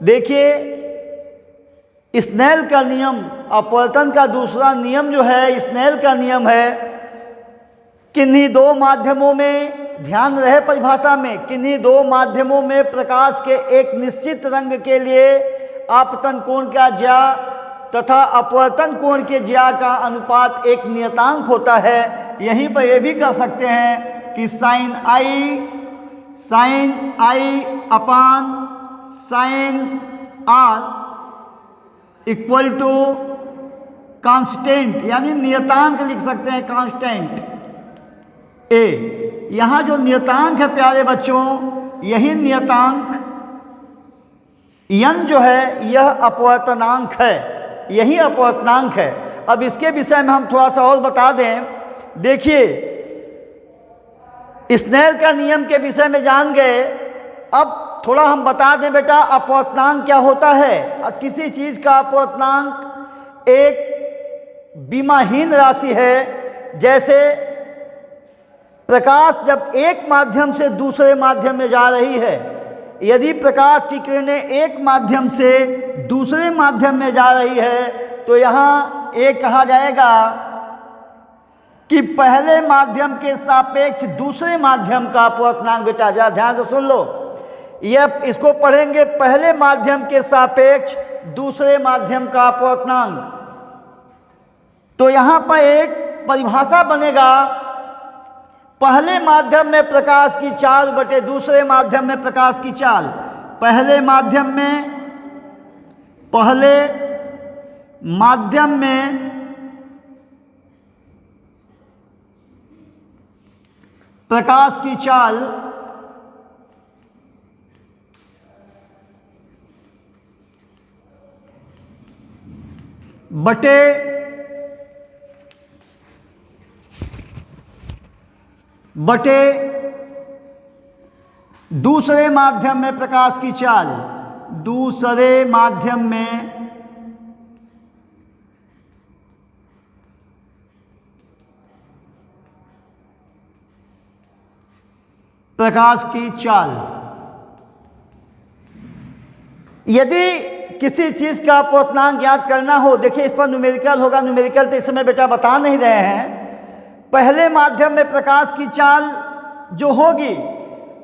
देखिए स्नेल का नियम, अपवर्तन का दूसरा नियम जो है स्नेल का नियम है, किन्हीं दो माध्यमों में, ध्यान रहे परिभाषा में, किन्हीं दो माध्यमों में प्रकाश के एक निश्चित रंग के लिए आपतन कोण का ज्या तथा अपवर्तन कोण के ज्या का अनुपात एक नियतांक होता है। यहीं पर यह भी कह सकते हैं कि sine i upon sine r equal to constant, यानी नियतांक लिख सकते हैं कांस्टेंट ए। यहाँ जो नियतांक है प्यारे बच्चों, यही नियतांक n जो है यह अपवर्तनांक है, यही अपवर्तनांक है। अब इसके विषय में हम थोड़ा सा और बता दें। देखिए स्नेल का नियम के विषय में जान गए, अब थोड़ा हम बता दें बेटा अपवर्तनांक क्या होता है। किसी चीज़ का अपवर्तनांक एक विमाहीन राशि है। जैसे प्रकाश जब एक माध्यम से दूसरे माध्यम में जा रही है, यदि प्रकाश की किरणें एक माध्यम से दूसरे माध्यम में जा रही है तो यहाँ एक कहा जाएगा कि पहले माध्यम के सापेक्ष दूसरे माध्यम का अपवर्तनांक। बेटा जरा ध्यान से सुन लो, यह इसको पढ़ेंगे पहले माध्यम के सापेक्ष दूसरे माध्यम का अपवर्तनांक। तो यहाँ पर एक परिभाषा बनेगा, पहले माध्यम में प्रकाश की चाल बटे दूसरे माध्यम में प्रकाश की चाल। पहले माध्यम में प्रकाश की चाल बटे दूसरे माध्यम में प्रकाश की चाल, दूसरे माध्यम में प्रकाश की चाल। यदि किसी चीज़ का अपवर्तनांक ज्ञात करना हो, देखिए इस पर न्यूमेरिकल होगा, न्यूमेरिकल तो इस समय बेटा बता नहीं रहे हैं। पहले माध्यम में प्रकाश की चाल जो होगी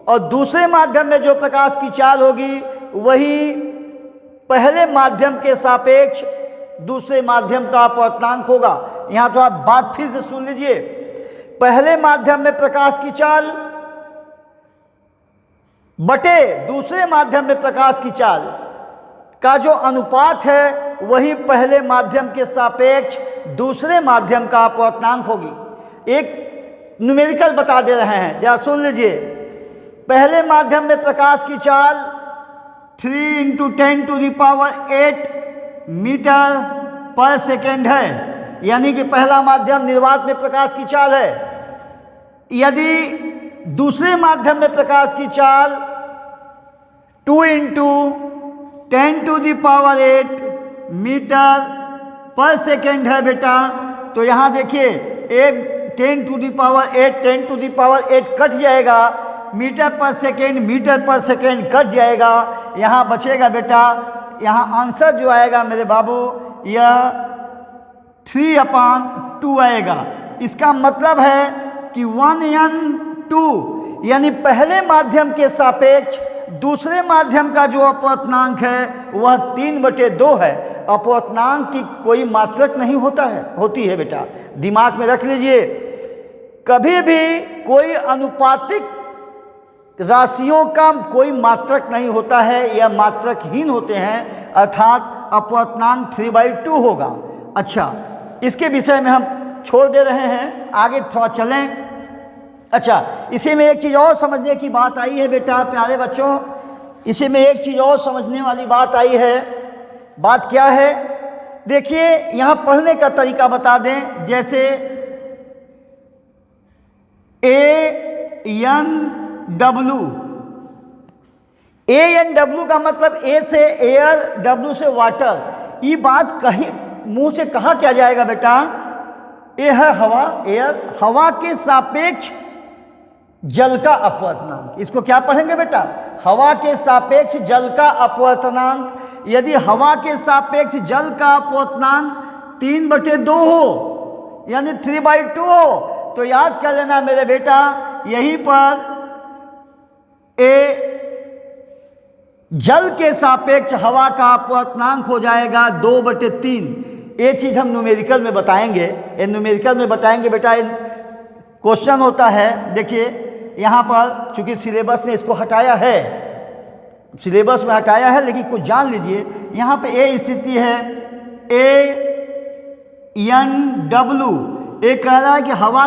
और दूसरे माध्यम में जो प्रकाश की चाल होगी वही पहले माध्यम के सापेक्ष दूसरे माध्यम का अपवर्तनांक होगा। यहाँ तो आप बात फिर से सुन लीजिए, पहले माध्यम में प्रकाश की चाल बटे दूसरे माध्यम में प्रकाश की चाल का जो अनुपात है वही पहले माध्यम के सापेक्ष दूसरे माध्यम का अपवर्तनांक होगी। एक न्यूमेरिकल बता दे रहे हैं, जरा सुन लीजिए। पहले माध्यम में प्रकाश की चाल 3 × 10⁸ मीटर पर सेकेंड है, यानी कि पहला माध्यम निर्वात में प्रकाश की चाल है। यदि दूसरे माध्यम में प्रकाश की चाल 2 × 10⁸ मीटर पर सेकेंड है बेटा, तो यहाँ देखिए 10⁸ कट जाएगा, मीटर पर सेकेंड कट जाएगा। यहाँ बचेगा बेटा, यहाँ आंसर जो आएगा मेरे बाबू यह 3/2 आएगा। इसका मतलब है कि 1n2, यानी पहले माध्यम के सापेक्ष दूसरे माध्यम का जो अपवर्तनांक है वह 3/2 है। अपवर्तनांक की कोई मात्रक नहीं होती है बेटा, दिमाग में रख लीजिए। कभी भी कोई अनुपातिक राशियों का कोई मात्रक नहीं होता है, यह मात्रकहीन होते हैं, अर्थात अपवर्तनांक 3/2 होगा। अच्छा, इसके विषय में हम छोड़ दे रहे हैं, आगे थोड़ा चलें। अच्छा, इसी में एक चीज़ और समझने की बात आई है बेटा प्यारे बच्चों, इसी में एक चीज़ और समझने वाली बात आई है। बात क्या है? देखिए यहाँ पढ़ने का तरीका बता दें। जैसे ANW का मतलब A से एयर, W से वाटर। ये बात कहीं मुंह से कहा क्या जाएगा बेटा? ए है हवा, एयर, हवा के सापेक्ष जल का अपवर्तनांक। इसको क्या पढ़ेंगे बेटा? हवा के सापेक्ष जल का अपवर्तनांक। यदि हवा के सापेक्ष जल का अपवर्तनांक 3/2 हो, यानी 3/2 हो, तो याद कर लेना मेरे बेटा, यहीं पर ए जल के सापेक्ष हवा का अपवर्तनांक हो जाएगा 2/3। ये चीज़ हम न्यूमेरिकल में बताएंगे, ये न्यूमेरिकल में बताएंगे बेटा। क्वेश्चन होता है, देखिए यहाँ पर चूंकि सिलेबस में इसको हटाया है, सिलेबस में हटाया है, लेकिन कुछ जान लीजिए। यहाँ पे ए स्थिति है ANW। ये कह रहा है कि हवा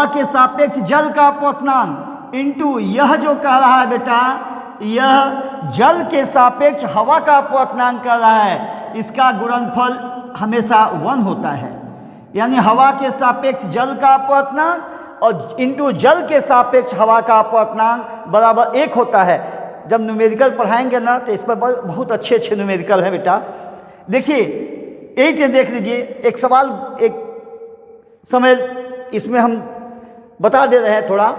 के सापेक्ष जल का अपवर्तनांक इंटू यह जो कह रहा है बेटा, यह जल के सापेक्ष हवा का अपवर्तनांक कर रहा है, इसका गुणनफल हमेशा 1 होता है। यानी हवा के सापेक्ष जल का अपवर्तनांक और इंटू जल के सापेक्ष हवा का अपवर्तनांक बराबर 1 होता है। जब न्यूमेरिकल पढ़ाएंगे ना, तो इस पर बहुत अच्छे न्यूमेरिकल हैं बेटा। देखिए एक देख लीजिए, एक सवाल एक समय इसमें हम बता दे रहे हैं थोड़ा।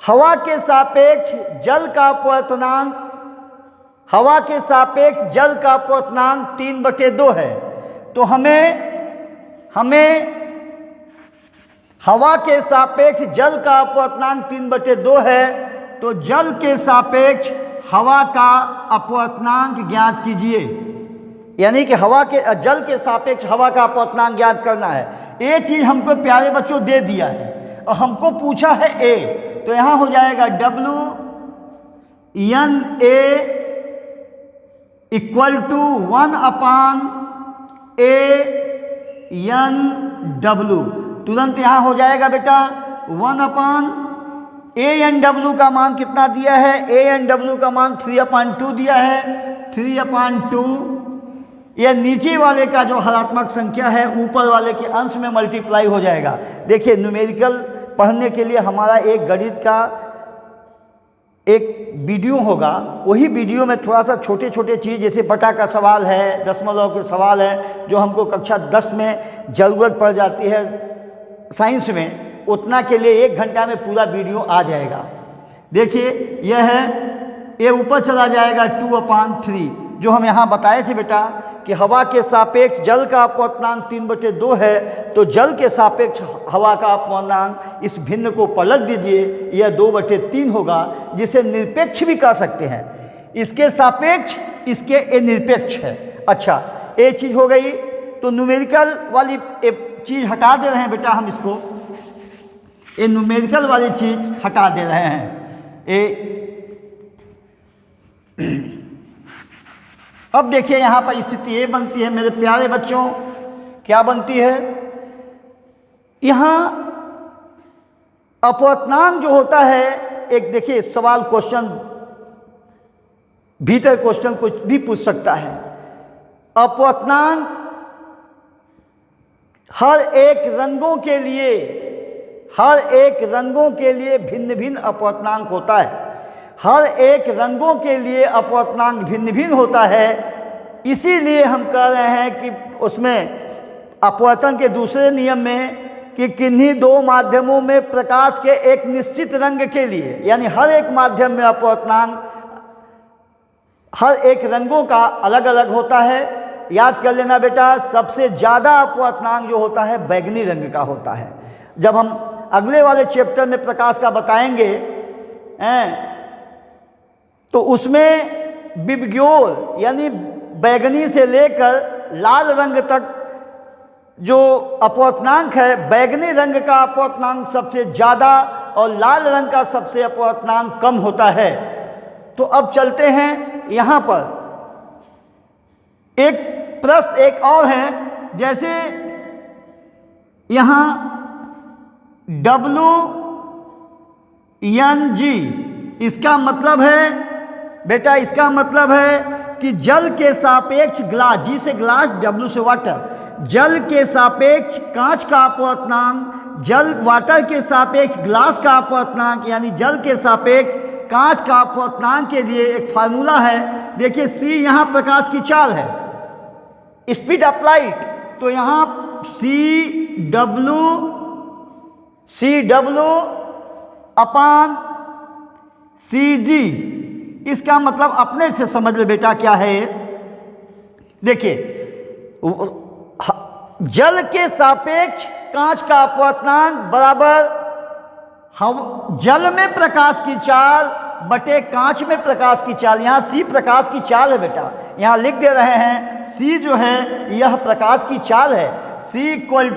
हवा के सापेक्ष जल का अपवर्तनांक, हवा के सापेक्ष जल का अपवर्तनांक 3/2 है। तो हमें हवा के सापेक्ष जल का अपवर्तनांक 3/2 है, तो जल के सापेक्ष हवा का अपवर्तनांक ज्ञात कीजिए। यानी कि जल के सापेक्ष हवा का अपवर्तनांक ज्ञात करना है। ये चीज़ हमको प्यारे बच्चों दे दिया है और हमको पूछा है ए, तो यहाँ हो जाएगा WNA = 1/ANW। तुरंत यहाँ हो जाएगा बेटा 1/ANW का मान कितना दिया है? ANW का मान 3/2 दिया है। 3/2 यह नीचे वाले का जो हरात्मक संख्या है ऊपर वाले के अंश में मल्टीप्लाई हो जाएगा। देखिए न्यूमेरिकल पढ़ने के लिए हमारा एक गणित का एक वीडियो होगा, वही वीडियो में थोड़ा सा छोटे छोटे चीज़ जैसे बटा का सवाल है, दशमलव के सवाल है, जो हमको कक्षा 10 में ज़रूरत पड़ जाती है साइंस में, उतना के लिए 1 घंटा में पूरा वीडियो आ जाएगा। देखिए यह है, ये ऊपर चला जाएगा 2/3, जो हम यहाँ बताए थे बेटा कि हवा के सापेक्ष जल का अपवर्तनांक 3/2 है, तो जल के सापेक्ष हवा का अपवर्तनांक, इस भिन्न को पलट दीजिए, यह 2/3 होगा, जिसे निरपेक्ष भी कह सकते हैं। इसके सापेक्ष इसके ए निरपेक्ष है। अच्छा, ये चीज़ हो गई। तो न्यूमेरिकल वाली चीज़ हटा दे रहे हैं बेटा हम इसको, ये न्यूमेरिकल वाली चीज़ हटा दे रहे हैं। अब देखिए यहाँ पर स्थिति ये बनती है मेरे प्यारे बच्चों, क्या बनती है? यहाँ अपवर्तनांक जो होता है, एक देखिए सवाल क्वेश्चन भीतर क्वेश्चन कुछ भी पूछ सकता है। अपवर्तनांक हर एक रंगों के लिए भिन्न भिन्न अपवर्तनांक होता है। हर एक रंगों के लिए अपवर्तनांक भिन्न भिन्न होता है। इसीलिए हम कह रहे हैं कि उसमें अपवर्तन के दूसरे नियम में कि किन्हीं 2 माध्यमों में प्रकाश के एक निश्चित रंग के लिए, यानी हर एक माध्यम में अपवर्तनांक हर एक रंगों का अलग अलग होता है। याद कर लेना बेटा, सबसे ज़्यादा अपवर्तनांक जो होता है बैगनी रंग का होता है। जब हम अगले वाले चैप्टर में प्रकाश का बताएंगे तो उसमें विबग्योर यानी बैगनी से लेकर लाल रंग तक जो अपवर्तनांक है, बैगनी रंग का अपवर्तनांक सबसे ज़्यादा और लाल रंग का सबसे अपवर्तनांक कम होता है। तो अब चलते हैं यहाँ पर एक प्रश्न एक और है, जैसे यहाँ WNG, इसका मतलब है बेटा, इसका मतलब है कि जल के सापेक्ष ग्लास, जी से ग्लास, W से वाटर, जल के सापेक्ष कांच का अपवर्तनांक, जल वाटर के सापेक्ष ग्लास का अपवर्तनांक, यानी जल के सापेक्ष कांच का अपवर्तनांक के लिए एक फार्मूला है। देखिए C यहाँ प्रकाश की चाल है, स्पीड ऑफ लाइट, तो यहाँ CW CW अपान CG। इसका मतलब अपने से समझ लो बेटा क्या है। देखिए, जल के सापेक्ष कांच का अपवर्तनांक बराबर जल में प्रकाश की चाल बटे कांच में प्रकाश की चाल। यहाँ C प्रकाश की चाल है बेटा, यहाँ लिख दे रहे हैं C जो है यह प्रकाश की चाल है। C इक्वल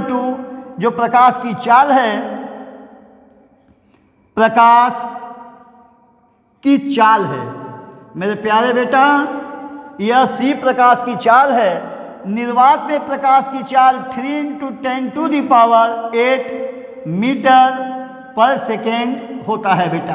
टू जो प्रकाश की चाल है, प्रकाश की चाल है मेरे प्यारे बेटा, यह C प्रकाश की चाल है। निर्वात में प्रकाश की चाल 3 × 10⁸ मीटर पर सेकेंड होता है बेटा।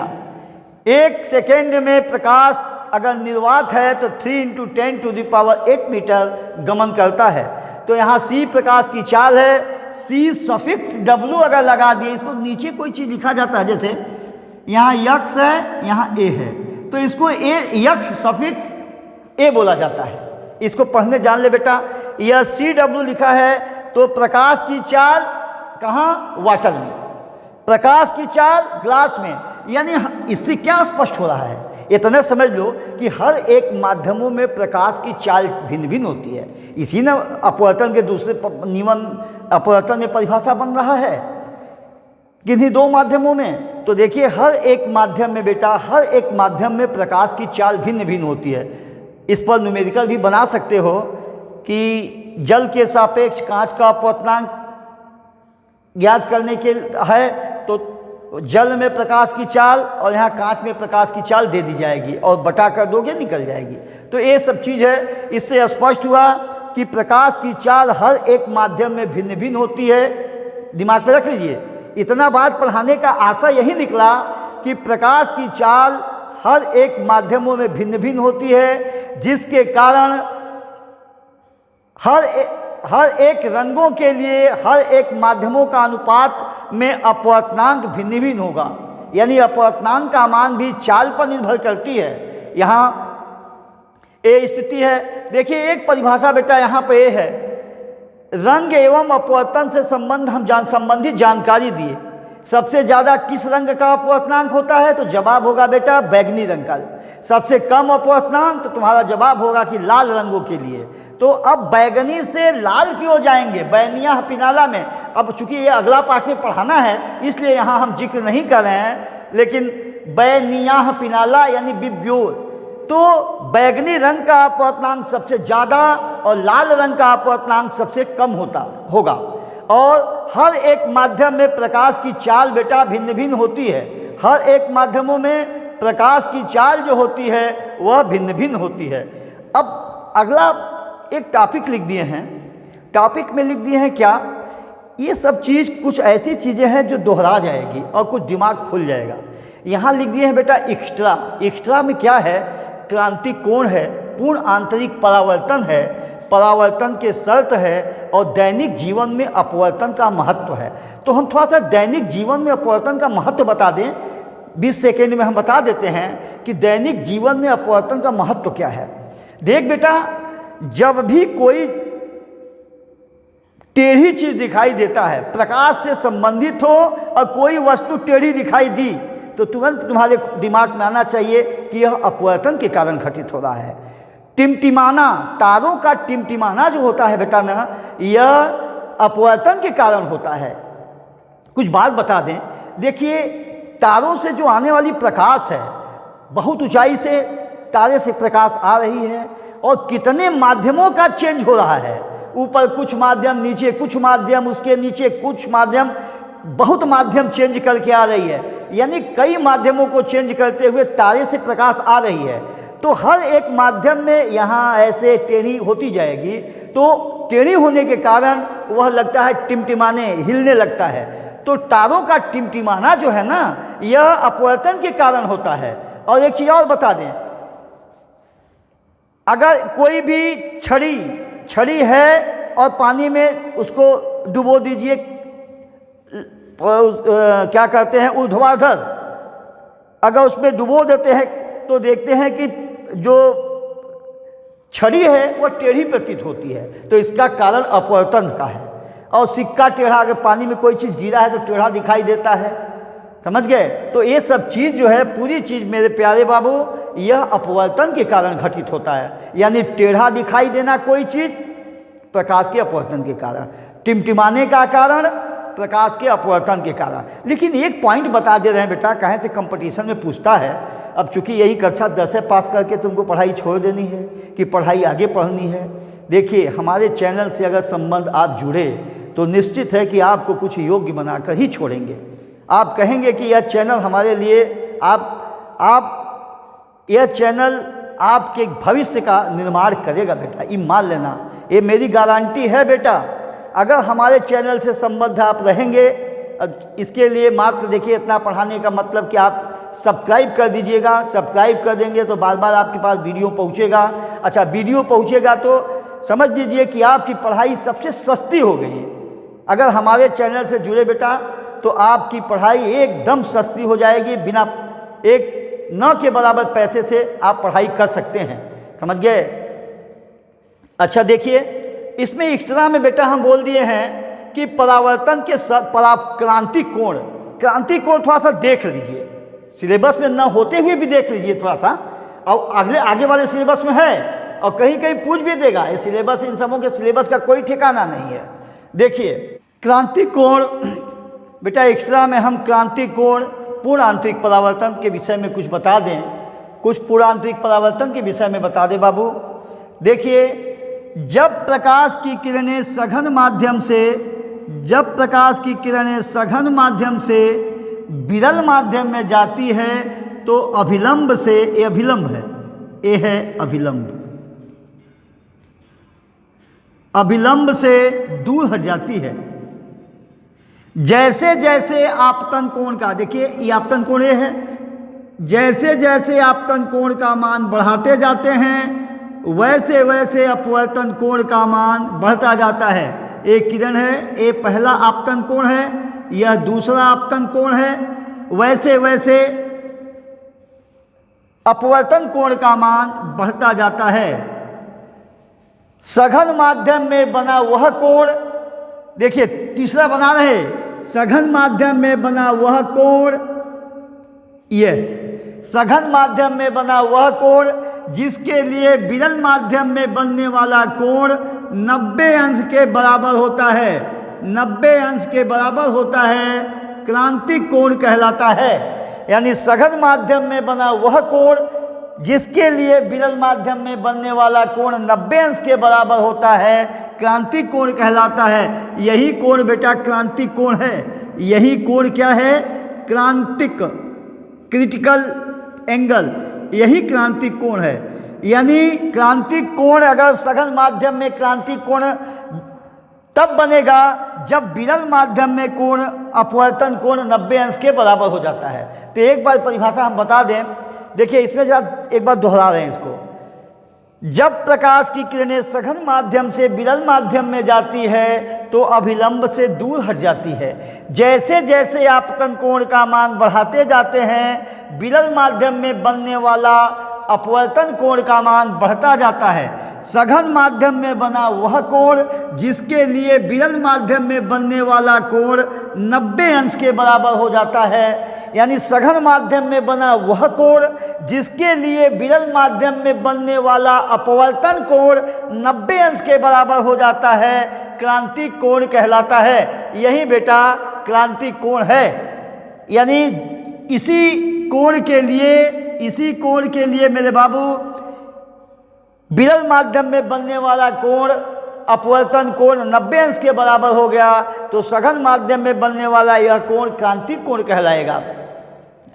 1 सेकेंड में प्रकाश अगर निर्वात है तो 3 × 10⁸ मीटर गमन करता है। तो यहाँ C प्रकाश की चाल है। C सफिक्स W अगर लगा दिए, इसको नीचे कोई चीज़ लिखा जाता है, जैसे यहाँ यक्स है, यहाँ A है, तो इसको यक्स सफिक्स A बोला जाता है। इसको पढ़ने जान ले बेटा। यह CW लिखा है तो प्रकाश की चाल कहाँ? वाटर में। प्रकाश की चाल ग्लास में। यानी इससे क्या स्पष्ट हो रहा है? इतना समझ लो कि हर एक माध्यमों में प्रकाश की चाल भिन्न भिन्न होती है। इसी ने अपवर्तन के दूसरे नियम अपवर्तन में परिभाषा बन रहा है किन्हीं दो माध्यमों में। तो देखिए, हर एक माध्यम में बेटा, हर एक माध्यम में प्रकाश की चाल भिन्न भिन्न होती है। इस पर न्यूमेरिकल भी बना सकते हो कि जल के सापेक्ष कांच का अपवर्तनांक ज्ञात करने के है तो जल में प्रकाश की चाल और यहाँ कांच में प्रकाश की चाल दे दी जाएगी और बटा कर दोगे निकल जाएगी। तो ये सब चीज़ है। इससे स्पष्ट हुआ कि प्रकाश की चाल हर एक माध्यम में भिन्न भिन्न होती है। दिमाग में रख लीजिए। इतना बात पढ़ाने का आशा यही निकला कि प्रकाश की चाल हर एक माध्यमों में भिन्न भिन्न होती है, जिसके कारण हर एक रंगों के लिए हर एक माध्यमों का अनुपात में अपवर्तनांक भिन्न भिन्न होगा। यानी अपवर्तनांक का मान भी चाल पर निर्भर करती है। यहाँ ए स्थिति है। देखिए, एक परिभाषा बेटा यहाँ पे है, रंग एवं अपवर्तन से संबंधित जानकारी दिए। सबसे ज़्यादा किस रंग का अपवर्तनांक होता है? तो जवाब होगा बेटा बैगनी रंग का। सबसे कम अपवर्तनांक तो तुम्हारा जवाब होगा कि लाल रंगों के लिए। तो अब बैगनी से लाल क्यों जाएंगे? बैनिया पिनाला में। अब चूंकि ये अगला पाठ में पढ़ाना है इसलिए यहाँ हम जिक्र नहीं कर रहे हैं, लेकिन बैनिया पिनाला यानी बिब्योर, तो बैगनी रंग का अपवर्तनांक सबसे ज़्यादा और लाल रंग का अपवर्तनांक सबसे कम होगा। और हर एक माध्यम में प्रकाश की चाल बेटा भिन्न भिन्न होती है। हर एक माध्यमों में प्रकाश की चाल जो होती है वह भिन्न भिन्न होती है। अब अगला एक टॉपिक लिख दिए हैं। टॉपिक में लिख दिए हैं क्या? ये सब चीज़ कुछ ऐसी चीज़ें हैं जो दोहरा जाएगी और कुछ दिमाग खुल जाएगा। यहाँ लिख दिए हैं बेटा एक्स्ट्रा। एक्स्ट्रा में क्या है? क्रांति कोण है, पूर्ण आंतरिक परावर्तन है, परावर्तन के शर्त है और दैनिक जीवन में अपवर्तन का महत्व है। तो हम थोड़ा सा दैनिक जीवन में अपवर्तन का महत्व बता दें। 20 सेकेंड में हम बता देते हैं कि दैनिक जीवन में अपवर्तन का महत्व क्या है। देख बेटा, जब भी कोई टेढ़ी चीज दिखाई देता है, प्रकाश से संबंधित हो और कोई वस्तु टेढ़ी दिखाई दी, तो तुरंत तुम्हारे दिमाग में आना चाहिए कि यह अपवर्तन के कारण घटित हो रहा है। टिमटिमाना, तारों का टिमटिमाना जो होता है बेटा ना, यह अपवर्तन के कारण होता है। कुछ बात बता दें। देखिए, तारों से जो आने वाली प्रकाश है, बहुत ऊंचाई से तारे से प्रकाश आ रही है और कितने माध्यमों का चेंज हो रहा है। ऊपर कुछ माध्यम, नीचे कुछ माध्यम, उसके नीचे कुछ माध्यम, बहुत माध्यम चेंज करके आ रही है। यानी कई माध्यमों को चेंज करते हुए तारे से प्रकाश आ रही है। तो हर एक माध्यम में यहाँ ऐसे टेढ़ी होती जाएगी। तो टेढ़ी होने के कारण वह लगता है टिमटिमाने, हिलने लगता है। तो तारों का टिमटिमाना जो है ना, यह अपवर्तन के कारण होता है। और एक चीज़ और बता दें, अगर कोई भी छड़ी है और पानी में उसको डुबो दीजिए, क्या कहते हैं, ऊर्ध्वाधर, अगर उसमें डुबो देते हैं तो देखते हैं कि जो छड़ी है वह टेढ़ी प्रतीत होती है। तो इसका कारण अपवर्तन का है। और सिक्का टेढ़ा, अगर पानी में कोई चीज़ गिरा है तो टेढ़ा दिखाई देता है, समझ गए। तो ये सब चीज़ जो है, पूरी चीज़ मेरे प्यारे बाबू, यह अपवर्तन के कारण घटित होता है। यानी टेढ़ा दिखाई देना कोई चीज़ प्रकाश के अपवर्तन के कारण, टिमटिमाने का कारण प्रकाश के अपवर्तन के कारण। लेकिन एक पॉइंट बता दे रहे हैं बेटा, कहीं से कंपटीशन में पूछता है, अब चूंकि यही कक्षा 10 पास करके तुमको पढ़ाई छोड़ देनी है कि पढ़ाई आगे पढ़नी है। देखिए, हमारे चैनल से अगर संबंध आप जुड़े तो निश्चित है कि आपको कुछ योग्य बनाकर ही छोड़ेंगे। आप कहेंगे कि यह चैनल हमारे लिए, यह चैनल आपके भविष्य का निर्माण करेगा बेटा, ये मान लेना, ये मेरी गारंटी है बेटा। अगर हमारे चैनल से संबद्ध आप रहेंगे, इसके लिए मात्र देखिए, इतना पढ़ाने का मतलब कि आप सब्सक्राइब कर दीजिएगा। सब्सक्राइब कर देंगे तो बार बार आपके पास वीडियो पहुंचेगा। अच्छा, वीडियो पहुंचेगा तो समझ लीजिए कि आपकी पढ़ाई सबसे सस्ती हो गई। अगर हमारे चैनल से जुड़े बेटा तो आपकी पढ़ाई एकदम सस्ती हो जाएगी, बिना एक न के बराबर पैसे से आप पढ़ाई कर सकते हैं, समझ गए। अच्छा देखिए, इसमें एक्स्ट्रा में बेटा हम बोल दिए हैं कि परावर्तन के क्रांतिक कोण थोड़ा सा देख लीजिए, सिलेबस में ना होते हुए भी देख लीजिए थोड़ा सा, और आगे वाले सिलेबस में है, और कहीं कहीं पूछ भी देगा। ये सिलेबस, इन सबों के सिलेबस का कोई ठिकाना नहीं है। देखिए, क्रांतिक कोण बेटा, एक्स्ट्रा में हम क्रांतिक कोण पूर्ण आंतरिक परावर्तन के विषय में कुछ बता दें, कुछ पूर्ण आंतरिक परावर्तन के विषय में बता दें बाबू। देखिए, जब प्रकाश की किरणें सघन माध्यम से विरल माध्यम में जाती है तो अभिलंब से, ये अभिलंब है, ये है अभिलंब से दूर हट जाती है। जैसे जैसे आपतन कोण का, देखिए ये आपतन कोण ये है, जैसे जैसे आपतन कोण का मान बढ़ाते जाते हैं वैसे वैसे अपवर्तन कोण का मान बढ़ता जाता है। एक किरण है, ये पहला आपतन कोण है, यह दूसरा आपतन कोण है, वैसे वैसे अपवर्तन कोण का मान बढ़ता जाता है। सघन माध्यम में बना वह कोण, देखिए तीसरा बना रहे, सघन माध्यम में बना वह कोण, यह सघन माध्यम में बना वह कोण जिसके लिए विरल माध्यम में बनने वाला कोण 90 अंश के बराबर होता है, 90 अंश के बराबर होता है, क्रांतिक कोण कहलाता है। यानी सघन माध्यम में बना वह कोण जिसके लिए विरल माध्यम में बनने वाला कोण 90 अंश के बराबर होता है, क्रांतिक कोण कहलाता है। यही कोण बेटा क्रांतिक कोण है। यही कोण क्या है? क्रांतिक, क्रिटिकल एंगल, यही क्रांतिक कोण है। यानी क्रांतिक कोण, अगर सघन माध्यम में क्रांतिक कोण तब बनेगा जब विरल माध्यम में कोण, अपवर्तन कोण 90 अंश के बराबर हो जाता है। तो एक बार परिभाषा हम बता दें, देखिए इसमें एक बार दोहरा रहे हैं इसको। जब प्रकाश की किरणें सघन माध्यम से विरल माध्यम में जाती है तो अभिलंब से दूर हट जाती है। जैसे जैसे आपतन कोण का मान बढ़ाते जाते हैं विरल माध्यम में बनने वाला अपवर्तन कोण का मान बढ़ता जाता है। सघन माध्यम में बना वह कोण जिसके लिए विरल माध्यम में बनने वाला कोण 90 अंश के बराबर हो जाता है। यानी सघन माध्यम में बना वह कोण जिसके लिए विरल माध्यम में बनने वाला अपवर्तन कोण 90 अंश के बराबर हो जाता है, क्रांतिक कोण कहलाता है। यही बेटा क्रांतिक कोण है। यानी इसी कोण के लिए मेरे बाबू विरल माध्यम में बनने वाला कोण, अपवर्तन कोण 90 अंश के बराबर हो गया तो सघन माध्यम में बनने वाला यह कोण क्रांतिक कोण कहलाएगा।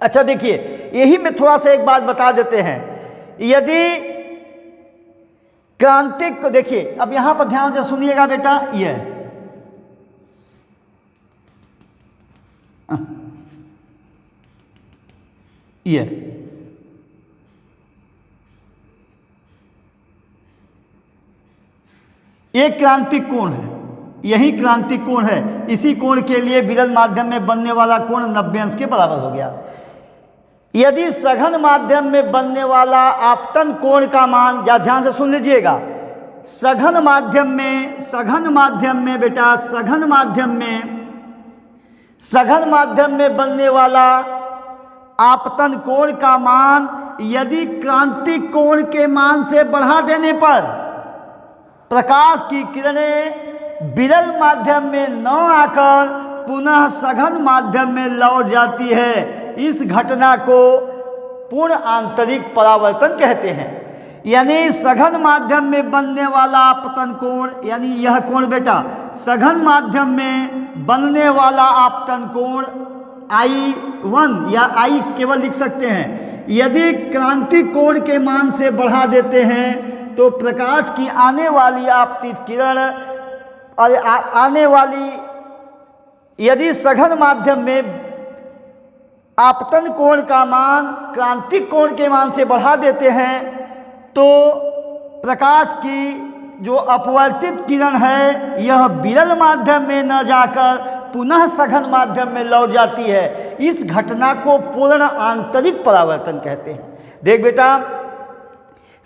अच्छा देखिए, यही में थोड़ा सा एक बात बता देते हैं। यदि क्रांतिक को देखिए, अब यहां पर ध्यान से सुनिएगा बेटा, एक क्रांतिक कोण है, यही क्रांतिक कोण है। इसी कोण के लिए विरल माध्यम में बनने वाला कोण 90 अंश के बराबर हो गया। यदि सघन माध्यम में बनने वाला आपतन कोण का मान, या ध्यान से सुन लीजिएगा, सघन माध्यम में बेटा सघन माध्यम में बनने वाला आपतन कोण का मान यदि क्रांतिक कोण के मान से बढ़ा देने पर प्रकाश की किरणें विरल माध्यम में न आकर पुनः सघन माध्यम में लौट जाती है। इस घटना को पूर्ण आंतरिक परावर्तन कहते हैं। यानी सघन माध्यम में बनने वाला आपतन कोण, यानी यह कोण बेटा सघन माध्यम में बनने वाला आपतन कोण I1 या I केवल लिख सकते हैं, यदि क्रांतिक कोण के मान से बढ़ा देते हैं तो प्रकाश की आने वाली आपतित किरण और आने वाली, यदि सघन माध्यम में आपतन कोण का मान क्रांतिक कोण के मान से बढ़ा देते हैं तो प्रकाश की जो अपवर्तित किरण है यह विरल माध्यम में न जाकर पुनः सघन माध्यम में लौट जाती है। इस घटना को पूर्ण आंतरिक परावर्तन कहते हैं। देख बेटा,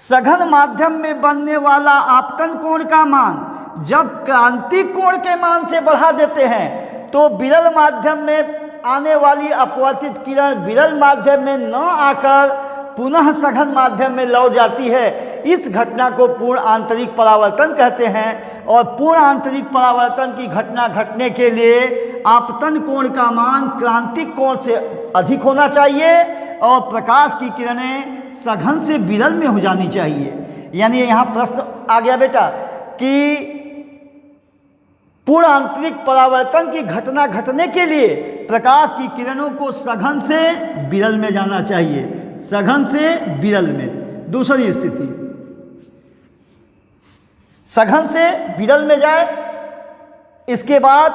सघन माध्यम में बनने वाला आपतन कोण का मान जब क्रांतिक कोण के मान से बढ़ा देते हैं तो विरल माध्यम में आने वाली अपवर्तित किरण विरल माध्यम में न आकर पुनः सघन माध्यम में लौट जाती है। इस घटना को पूर्ण आंतरिक परावर्तन कहते हैं। और पूर्ण आंतरिक परावर्तन की घटना घटने के लिए आपतन कोण का मान क्रांतिक कोण से अधिक होना चाहिए और प्रकाश की किरणें सघन से विरल में हो जानी चाहिए। यानी यहाँ प्रश्न आ गया बेटा कि पूर्ण आंतरिक परावर्तन की घटना घटने के लिए प्रकाश की किरणों को सघन से विरल में जाना चाहिए, सघन से विरल में। दूसरी स्थिति, सघन से विरल में जाए, इसके बाद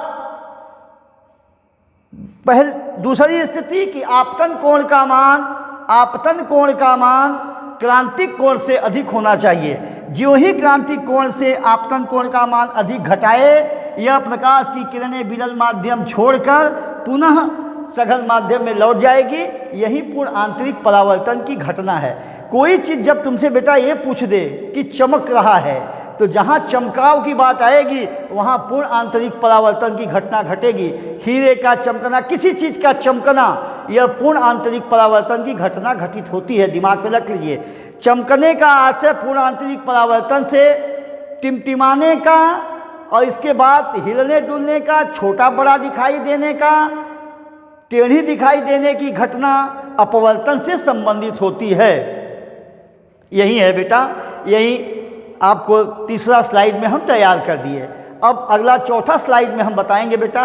दूसरी स्थिति कि आपतन कोण का मान क्रांतिक कोण से अधिक होना चाहिए। ज्यों ही क्रांतिक कोण से आपतन कोण का मान अधिक घटाए, यह प्रकाश की किरणें विरल माध्यम छोड़कर पुनः सघन माध्यम में लौट जाएगी। यही पूर्ण आंतरिक परावर्तन की घटना है। कोई चीज़ जब तुमसे बेटा ये पूछ दे कि चमक रहा है तो जहाँ चमकाव की बात आएगी वहाँ पूर्ण आंतरिक परावर्तन की घटना घटेगी। हीरे का चमकना, किसी चीज़ का चमकना, यह पूर्ण आंतरिक परावर्तन की घटना घटित होती है। दिमाग में रख लीजिए, चमकने का आशय पूर्ण आंतरिक परावर्तन से टिमटिमाने का और इसके बाद हिलने डुलने का, छोटा बड़ा दिखाई देने का, टेढ़ी दिखाई देने की घटना अपवर्तन से संबंधित होती है। यही है बेटा, यही आपको तीसरा स्लाइड में हम तैयार कर दिए। अब अगला चौथा स्लाइड में हम बताएंगे बेटा